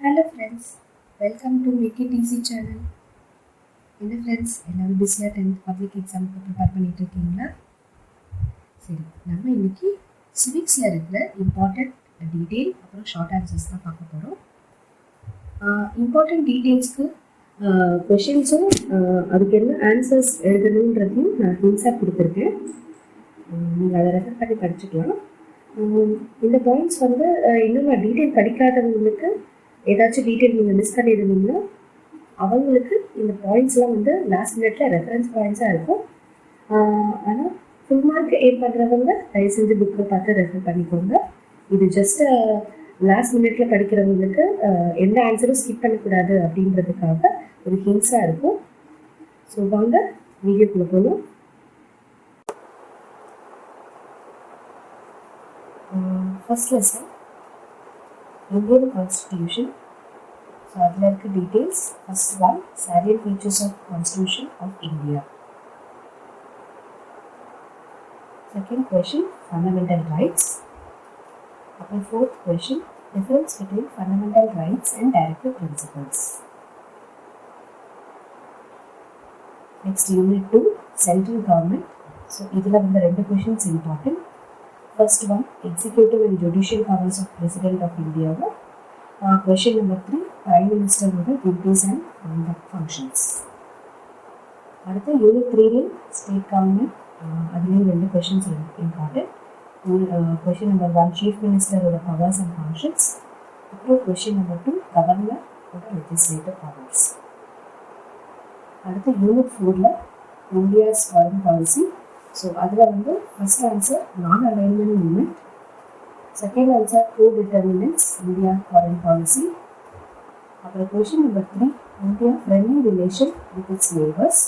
Hello friends, welcome to Make It Easy channel. என்ன friends எல்லாரும் பிஸியாக 10th பப்ளிக் எக்ஸாமுக்கு ப்ரிப்பேர் பண்ணிட்டு இருக்கீங்களா? சரி, நம்ம இன்னைக்கு சிவிக்ஸில் இருக்கிற இம்பார்ட்டண்ட் டீட்டெயில் அப்புறம் ஷார்ட் ஆன்சர்ஸ் தான் பார்க்க போகிறோம். இம்பார்ட்டண்ட் டீட்டெயில்ஸ்க்கு கொஷின்ஸும் அதுக்கு என்ன ஆன்சர்ஸ் எழுதணுன்றதையும் நான் ஹிண்ட்ஸாக கொடுத்துருக்கேன். நீங்கள் அதை ரெஃபர் பண்ணி படிச்சுக்கலாம். இந்த பாயிண்ட்ஸ் வந்து இன்னும் நான் டீட்டெயில் படிக்காதவங்களுக்கு ஏதாச்சும் டீட்டெயில் நீங்கள் மிஸ் பண்ணியிருந்தீங்கன்னா அவங்களுக்கு இந்த பாயிண்ட்ஸ்லாம் வந்து லாஸ்ட் மினிட்ல ரெஃபரன்ஸ் பாயிண்ட்ஸாக இருக்கும். ஆனால் ஃபுல் மார்க் எய்ம் பண்ணுறவங்க தயவு செஞ்சு புக்கை பார்த்து ரெஃபர் பண்ணிக்கோங்க. இது ஜஸ்ட் லாஸ்ட் மினிட்ல படிக்கிறவங்களுக்கு எந்த ஆன்சரும் ஸ்கிப் பண்ணக்கூடாது அப்படின்றதுக்காக ஒரு ஹிண்ட்ஸாக இருக்கும். ஸோ வாங்க வீடியோக்குள்ள போகணும். First lesson Indian Constitution. So அதில் இருக்க details. First one salient features of Constitution of India. Second question fundamental rights. அப்புறம் fourth question difference between fundamental rights and directive principles. Next unit 2 central government. So இதில் வந்து ரெண்டு questions important. First one, executive and judicial powers of President of India. Question number 3, Prime Minister duties and functions. அடுத்து unit 3 state government, அதுலேயும் ரெண்டு questions important. Question number 1 chief மினிஸ்டரோட powers and functions. அப்புறம் question number 2 கவர்னரோட legislative powers. அடுத்து unit 4 India's foreign policy. So அதில் வந்து first answer non alignment movement, second answer co-determinants India foreign policy. அப்புறம் question number 3 India friendly relation with its neighbours,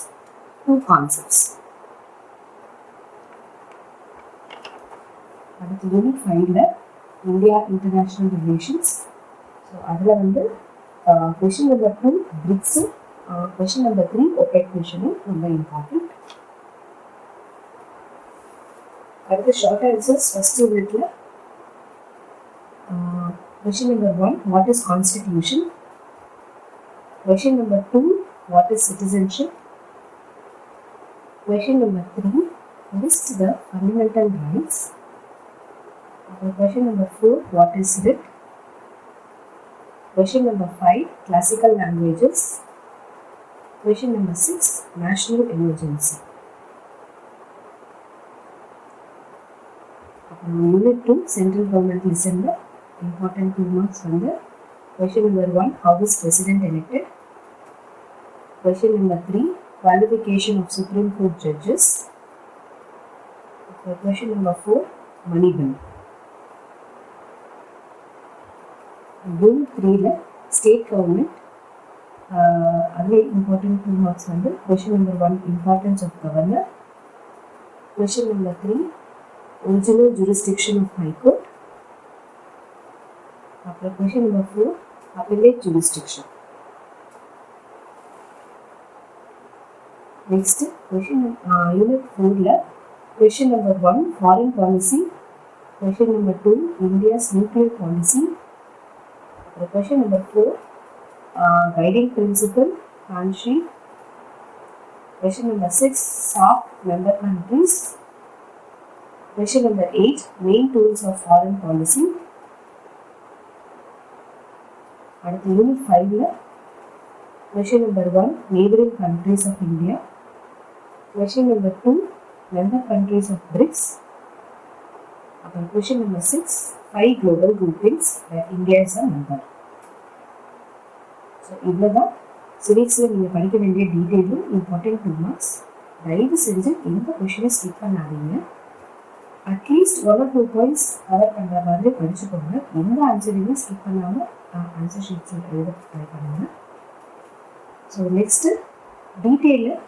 two concepts. அடுத்து unit 5 India international relations. So அதில் வந்து question number 2 BRICS, question number 3 OPEC மிஷனும் ரொம்ப important. அடுத்து short answers. First யூனிட்ல question number 1 what is constitution, question number 2 what is citizenship, question number 3 list the fundamental rights, question number 4 what is writ, question number 5 classical languages, question number 6 national emergency. Unit 2 central government listen the important 2 marks from the question number 1 how is president elected, question number 3 qualification of Supreme Court judges, question number 4 money bill. Unit 3 state government, again important 2 marks from the question number 1 importance of governor, question number 3 original jurisdiction of High Court. After question number 4, appellate jurisdiction. Next question, unit 4 question number 1 foreign policy, question number 2 India's nuclear policy, after question number 4 guiding principle country, question number 6 SAARC member countries, question number 8 main tools of foreign policy. அடுத்து unit 5 question number 1 neighboring countries of India, question number 2 member countries of BRICS, அப்புறம் question number 6 5 global groupings where India is a member. So இவ்வளோதான் சிவிக்ஸில் நீங்கள் படிக்க வேண்டிய டீட்டெயிலும் important 2 marks. தயவு செஞ்சு எந்த கொஷினை ஸ்கிப் பண்ணாதீங்க. அட்லீஸ்ட் 1 or 2 பாயிண்ட்ஸ் கவர் பண்ணுற மாதிரி படிச்சுக்கோங்க. எந்த ஆன்சரையுமே ஸ்கிப் பண்ணாமல் ஆன்சர் ஷீட்ஸ் எழுத ட்ரை பண்ணுங்கள். ஸோ நெக்ஸ்ட்டு டீட்டெயிலில்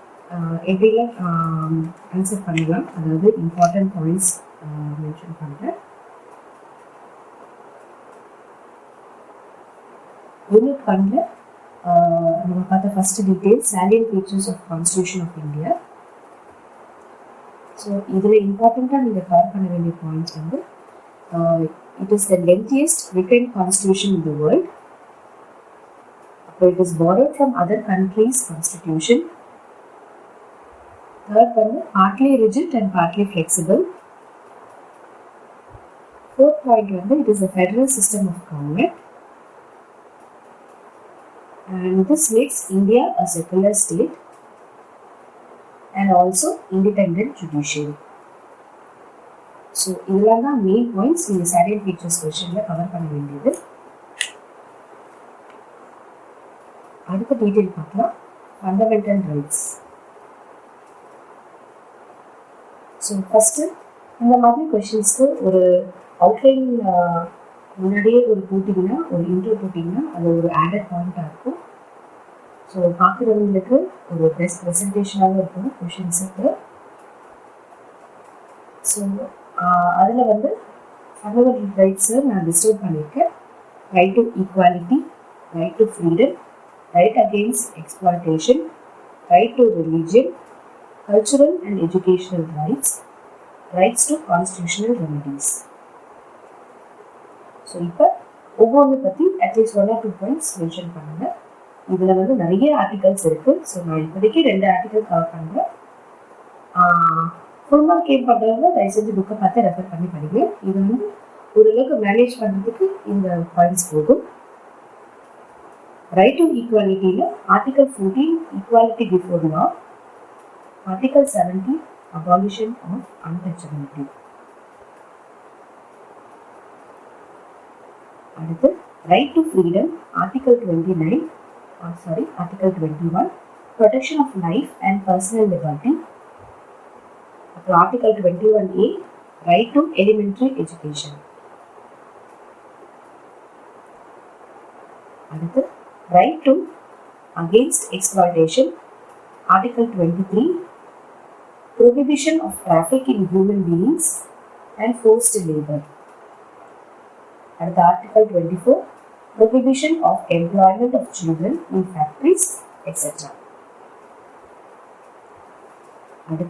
எப்படிலாம் ஆன்சர் பண்ணலாம், அதாவது இம்பார்ட்டன்ட் பாயிண்ட்ஸ் மென்ஷன் பண்ணுறேன். யூனிட் 1 நம்ம பார்த்த first detail salient features of Constitution of India. So இதில் இம்பார்ட்டண்ட்டாக நீங்கள் கவர் பண்ண வேண்டிய பாயிண்ட்ஸ் வந்து it is the lengthiest written constitution in the world. it is borrowed from other countries' constitution. Third one, partly rigid and partly flexible. Fourth point வந்து, it is a federal system of government. And this makes India a secular state and also independent judiciary. So, இதெல்லாம் தான் main points இந்த salient features questionல cover பண்ண வேண்டியது. அடுத்த detail பார்க்கலாம். Fundamental rights. So first இந்த மாதிரி கொஷின்ஸ்க்கு ஒரு அவுட்லைன் முன்னாடியே ஒரு போட்டிங்கன்னா, ஒரு இன்ட்ரோ போட்டிங்கன்னா அது ஒரு ஆடட் பாயிண்ட்டாக இருக்கும். ஸோ பார்க்குறவங்களுக்கு ஒரு பெஸ்ட் ப்ரெசன்டேஷனாகவும் இருக்கும் கொஷின்ஸுக்கு. ஸோ அதில் வந்து ஃபண்டமெண்டல் ரைட்ஸை நான் டிஸ்டர்ப் பண்ணியிருக்கேன். Right to equality, right to freedom, right against exploitation, right to religion, cultural and educational rights, rights to constitutional remedies. So, இப்போ ஒவ்வொன்று பற்றி அட்லீஸ்ட் 1 or 2 points மென்ஷன் பண்ணுங்க. இதில் வந்து நிறைய ஆர்டிகல்ஸ் இருக்குது. ஸோ நான் இப்போதைக்கு 2 ஆர்டிகல் கவர் பண்ணுறேன். ஃபுல் மார்க் கேம் பண்ணுறவங்க தயவு செஞ்சு புக்கை பார்த்து ரெஃபர் பண்ணி படிங்க. இது வந்து ஓரளவுக்கு மேனேஜ் பண்ணுறதுக்கு இந்த பாயிண்ட்ஸ் போதும். Right to equality, Article 14, equality before law. Article 17, abolition of untouchability. அடுத்து right to freedom, Article 21, protection of life and personal liberty. அப்புறம் Article 21A, right to elementary education. அடுத்து right to against exploitation, Article 23, prohibition of traffic in human beings and forced labor. And Article 24, prohibition of employment of children in factories, etc. And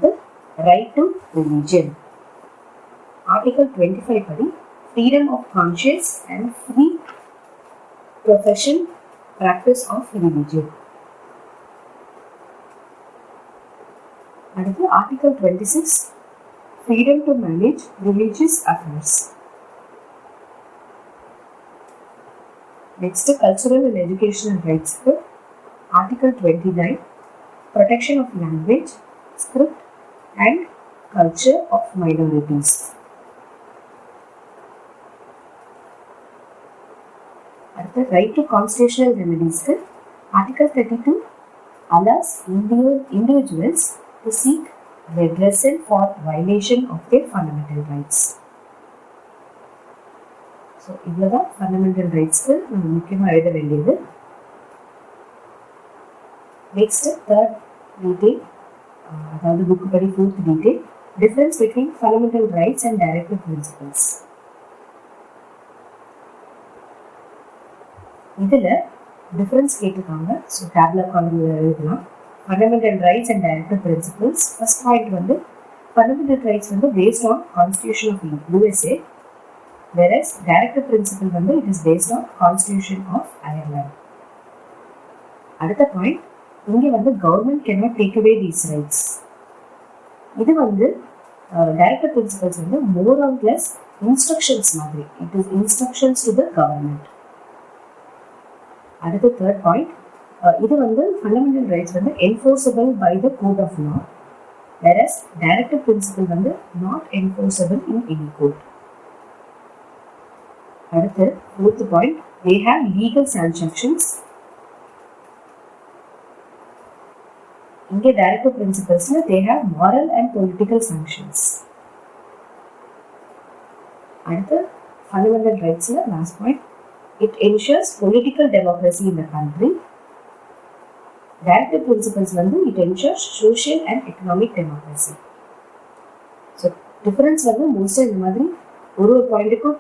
right to religion, Article 25 padi, freedom of conscience and free profession, practice of religion. And Article 26, freedom to manage religious affairs. Next, cultural and educational rights. Article 29, protection of language, script and culture of minorities. At the right to constitutional remedies, Article 32 allows individuals to seek redressal for violation of their fundamental rights. So, this is fundamental rights. Next, third detail, the book fourth detail, difference between fundamental rights and directive principles. இதில் difference கேட்டிருக்காங்க. So tabular காலமில் எழுதலாம். Fundamental rights and directive principles. First point வந்து fundamental rights வந்து based on constitution of USA, whereas directive principle வந்து it is based on constitution of Ireland. அடுத்த point, இங்கே வந்து government cannot take away these rights. இது வந்து directive principles வந்து more or less instructions மாதிரி. It is instructions to the government. அடுத்த third point, இது வந்து ஃபண்டமெண்டல் ரைட்ஸ் வந்து enforceable by the court of law, whereas directive principle வந்து not enforceable in any court. அடுத்து fourth point, they have legal sanctions. இங்கே directive பிரின்சிபல்ஸ்ல they have moral and political sanctions. அடுத்து fundamental ரைட்ஸ்ல last point, it ensures political democracy in the country. Directive principles வந்து it ensures social and economic democracy. So difference வந்து மோஸ்ட்டாக இந்த மாதிரி ஒரு பாயிண்ட்டுக்கும்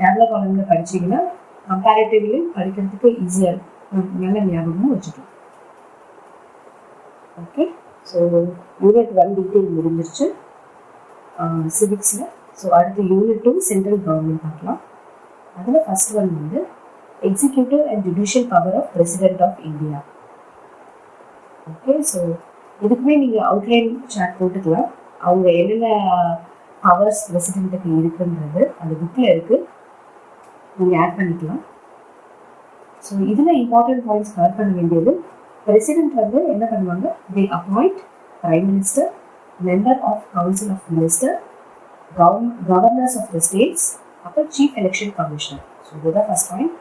டேப்லர் காலமில் படிச்சிங்கன்னா கம்பேரிட்டிவ்லி படிக்கிறதுக்கு ஈஸியாக நல்ல ஞாபகமும் வச்சுக்கலாம். ஓகே, ஸோ யூனிட் 1 டீட்டெயில் முடிஞ்சிருச்சு சிவிக்ஸில். ஸோ அடுத்து யூனிட் 2 சென்ட்ரல் கவர்மெண்ட் பார்க்கலாம். அதில் ஃபர்ஸ்ட் ஒன் வந்து executive and judicial power of President of India. Okay, so இதுக்குமே நீங்கள் அவுட்லைன் சார்ட் போட்டுக்கலாம். அவங்க என்னென்ன பவர்ஸ் பிரசிடென்ட்டுக்கு இருக்குன்றது அந்த புக்கில் இருக்குது, நீங்கள் ஆட் பண்ணிக்கலாம். ஸோ இதில் இம்பார்ட்டன்ட் பாயிண்ட்ஸ் கவர் பண்ண வேண்டியது, பிரசிடென்ட் வந்து என்ன பண்ணுவாங்க, they appoint prime minister, member of council of minister, governors of the states, அப்புறம் சீஃப் எலெக்ஷன் கமிஷனர். ஸோ இதுதான் ஃபர்ஸ்ட் பாயிண்ட்,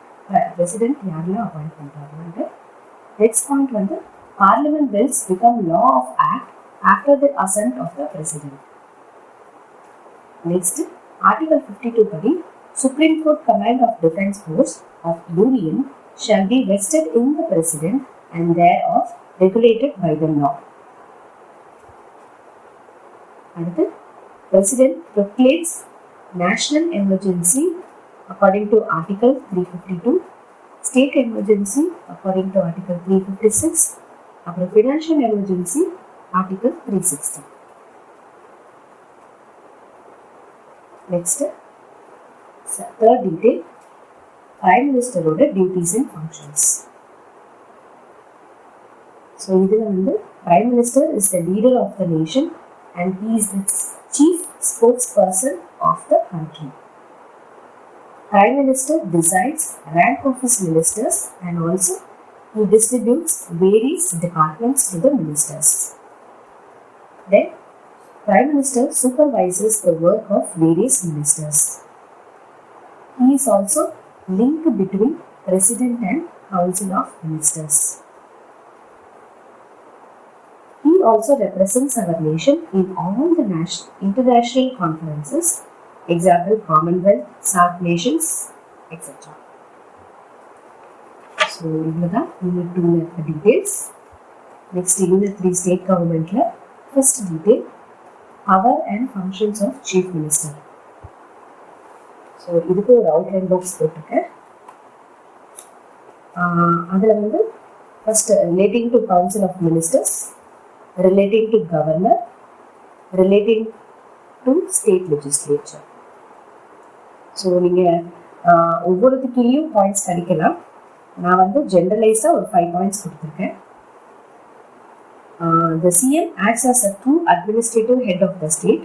பிரசிடென்ட் யாரெல்லாம் அப்பாயிண்ட் பண்ணுறாங்கன்ட்டு. நெக்ஸ்ட் பாயிண்ட் வந்து Parliament bills become law of act after the assent of the President. Next, Article 52 padi, Supreme Court command of defence force of Union shall be vested in the President and thereof regulated by the law. அடுத்து, President proclaims national emergency according to Article 352, state emergency according to Article 356, அப்புறம் financial emergency article 360. Next third detail, prime மினிஸ்டரோட duties and functions. So இதில் வந்து prime minister is the leader of the nation and he is the chief spokesperson of the country. Prime Minister decides rank of his ministers and also he distributes various departments to the ministers. Then, Prime Minister supervises the work of various ministers. He is also link between President and Council of Ministers. He also represents our nation in all the international conferences, example Commonwealth, SAARC nations, etc. So, இதுதான் Unit 2 இருக்க details. Next, Unit 3 State Governmentல first detail, power and functions of Chief Minister. So, இதுக்கு ஒரு outline box போட்டிருக்கேன். அதில் வந்து first relating to Council of Ministers, relating to Governor, relating to State Legislature. So நீங்கள் ஒவ்வொருத்துக்குள்ளேயும் points கிடைக்கலாம். நான் வந்து ஜென்ரலைஸாக ஒரு 5 பாயிண்ட்ஸ் கொடுத்துருக்கேன். The CM acts as a true administrative head of the state.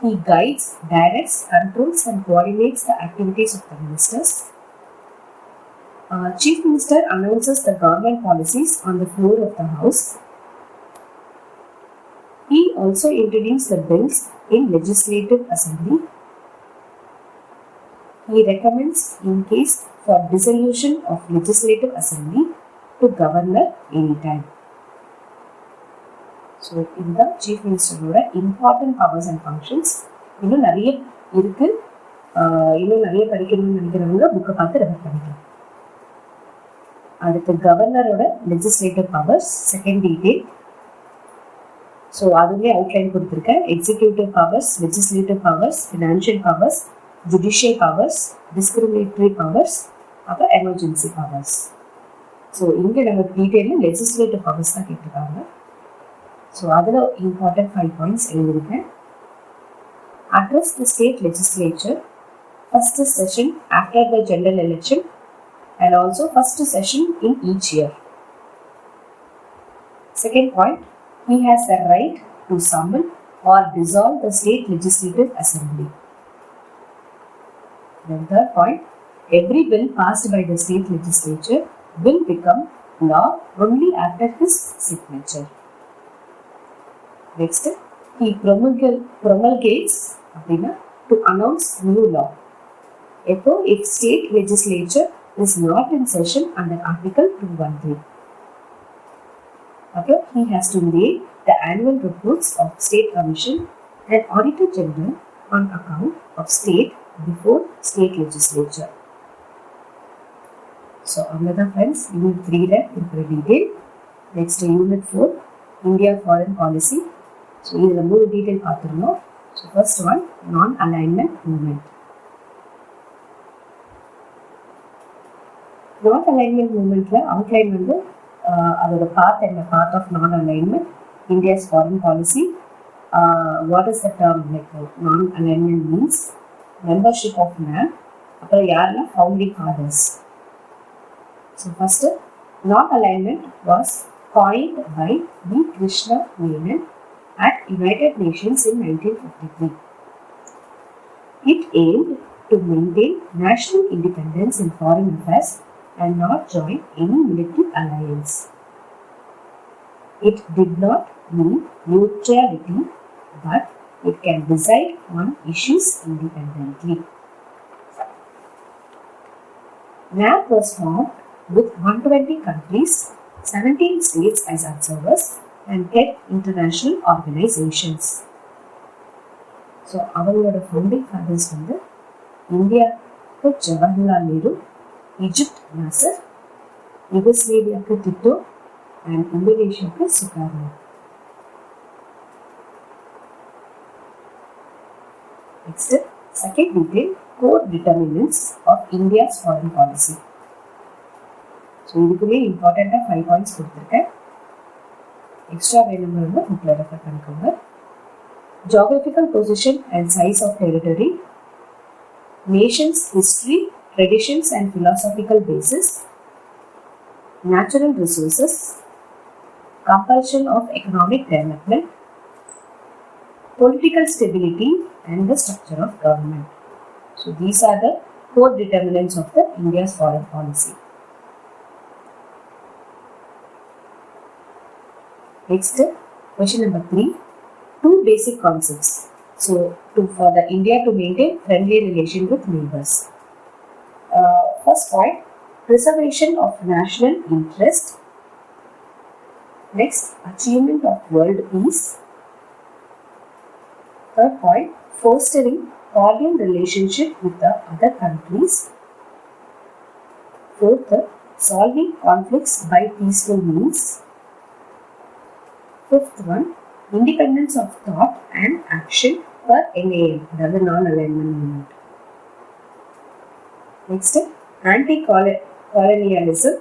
He guides, directs, controls and coordinates the activities of the ministers. Chief Minister announces the government policies on the floor of the House. He also introduces the bills in Legislative Assembly. He recommends in case for dissolution of Legislative Assembly to Governor anytime. So, இதுதான் Chief Ministerோட important powers and functions. இன்னும் நிறைய இருக்கு, இன்னும் நிறைய படிக்கணும்னு நினைக்கிறவங்க புக்கை பார்த்து ரெஃபர் பண்ணிக்கலாம். அடுத்து கவர்னரோட legislative powers second detail. So அதுவே அவுட்லைன் கொடுத்துருக்கேன். Executive powers, legislative powers, financial powers, judicial powers, discriminatory powers, அப்புறம் எமர்ஜென்சி பவர்ஸ். ஸோ இங்கே நம்ம டீட்டெயிலில் லெஜிஸ்லேட்டிவ் பவர்ஸ் தான் கேட்டிருக்காங்க. ஸோ அதில் இம்பார்ட்டன்ட் 5 பாயிண்ட்ஸ் எழுதியிருக்கேன். Address the state legislature first session after the general election and also first session in each year. Second point, he has the right to summon or dissolve the state legislative assembly. Then third point, every bill passed by the state legislature will become law only after his signature. Next, he promulgates to announce new law. If state legislature is not in session under Article 213. Okay, he has to lay the annual reports of State Commission and Auditor General on account of state before state legislature. So, another friends, Unit 3 இருக்கிற detail. Next, Unit 4, India Foreign Policy. So, இதில் 3 detail பார்த்துருந்தோம். So, first one, non-alignment movement. Non-alignment movementல outline வந்து அதோட path என்ன, path of non-alignment, India's foreign policy. What is the term? Like non-alignment means membership of NAM, அப்புறம் யாருன்னா founding fathers. So first non-alignment was coined by V. Krishna Menon at United Nations in 1953. It aimed to maintain national independence in foreign affairs and not join any military alliance. It did not mean neutrality, but it can decide on issues independently. NAP was formed with 120 countries, 17 states as observers, and 10 international organizations. So, அவங்களோட founding fathers வந்து இந்தியாவுக்கு Jawaharlal Nehru, Egypt Nasser, யுகோஸ்லேவியாவுக்கு Tito and இந்தோனேஷியாவுக்கு Sukarno. Next, second detail, core determinants of India's foreign policy. So இதுக்குமே இம்பார்ட்டண்ட்டாக 5 points கொடுத்துருக்கேன். Extra வேணுங்கிறது புக்கில் ரெஃபர் பண்ணிக்கோங்க. Geographical position and size of territory, nations history, traditions and philosophical basis, natural resources, compulsion of economic development, political stability and the structure of government. So these are the core determinants of the India's foreign policy. Next, question number 3. Two basic concepts. So, for the India to maintain friendly relation with neighbors. First point, preservation of national interest. Next, achievement of world peace. Third point, fostering cordial relationship with the other countries. Fourth, solving conflicts by peaceful means. Fifth one, independence of thought and action per NAM, that is non-alignment movement. Next, anti-colonialism,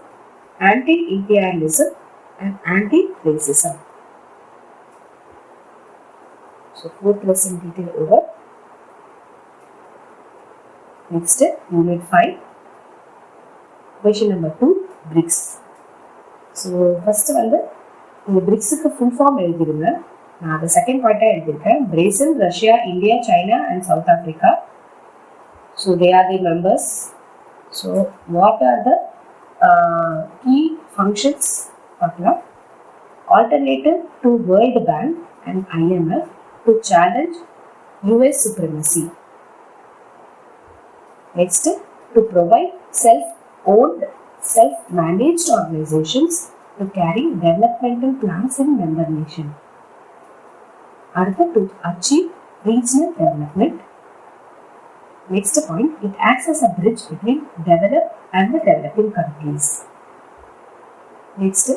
anti-imperialism and anti-racism. So, fourth lesson detail over. Next, unit 5. Question number 2, BRICS. So, first வந்து இந்த பிரிக்ஸுக்கு full form எழுதிடுங்க. நான் அதை second பாயிண்டாக எழுதியிருக்கேன். Brazil, Russia, India, China and South Africa. So they are the members. So what are the key functions பார்க்கலாம். Alternative to world bank and IMF to challenge US supremacy. Next, to provide self-owned, self-managed organizations to carry developmental plans in member nation. அடுத்து, to achieve regional development. Next point, it acts as a bridge between developed and the developing countries. Next,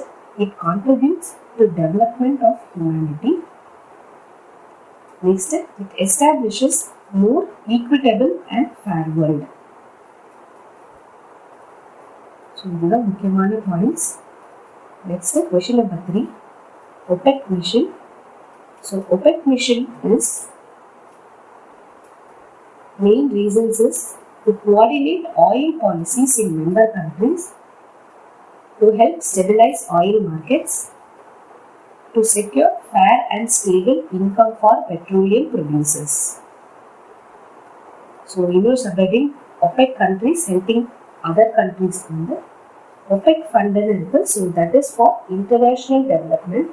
it contributes to development of humanity. Next, it establishes more equitable and fair world. So, these are முக்கியமான points. Next, question number 3, OPEC mission. So, OPEC mission is, main reasons is to coordinate oil policies in member countries, to help stabilize oil markets, to secure fair and stable income for petroleum producers. So, subheading OPEC countries helping other countries in the OPEC fund. So, that is for international development.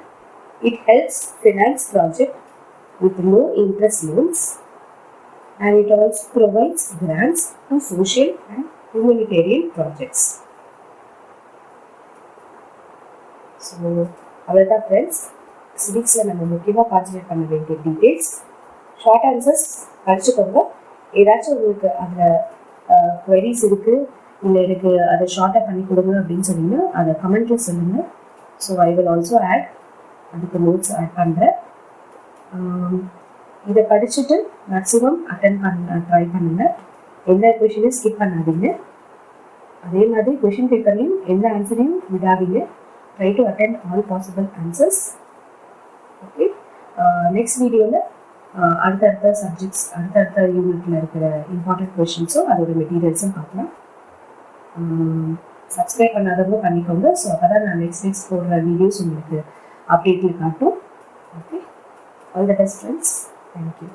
It helps finance projects with low interest loans, and it also provides grants to social and humanitarian projects. So, அவ்வளோதான் friends. சிவிக்ஸில் நம்ம முக்கியமாக concentrate பண்ண வேண்டிய details. Short answers படிச்சுக்கோங்க. ஏதாச்சும் உங்களுக்கு அதில் queries இருக்குது, இல்லை எனக்கு அதை ஷார்ட்டாக பண்ணி கொடுங்க அப்படின்னு சொன்னீங்கன்னா அதை கமெண்ட்டில் சொல்லுங்கள். So I will also add, அதுக்கு நோட்ஸ் ஆட் பண்ணுறேன். இதை படிச்சுட்டு மேக்ஸிமம் அட்டென்ட் பண்ண ட்ரை பண்ணுங்கள். எந்த கொஷினையும் ஸ்கிப் பண்ணாதீங்க. அதே மாதிரி கொஷின் பேப்பர்லையும் எந்த ஆன்சரையும் விடாதீங்க. Try to attend all possible answers. Okay, next வீடியோவில் அடுத்தடுத்த சப்ஜெக்ட்ஸ் அடுத்தடுத்த யூனிட்டில் இருக்கிற இம்பார்ட்டன்ட் கொஷின்ஸும் அதோட மெட்டீரியல்ஸும் பார்க்கலாம். சப்ஸ்கிரைப் பண்ணாதவங்க பண்ணிக்கோங்க. ஸோ அப்போ தான் நான் நெக்ஸ்ட் போடுற வீடியோஸ் உங்களுக்கு அப்டேட்டில் காட்டும். Okay, all the best friends. Thank you.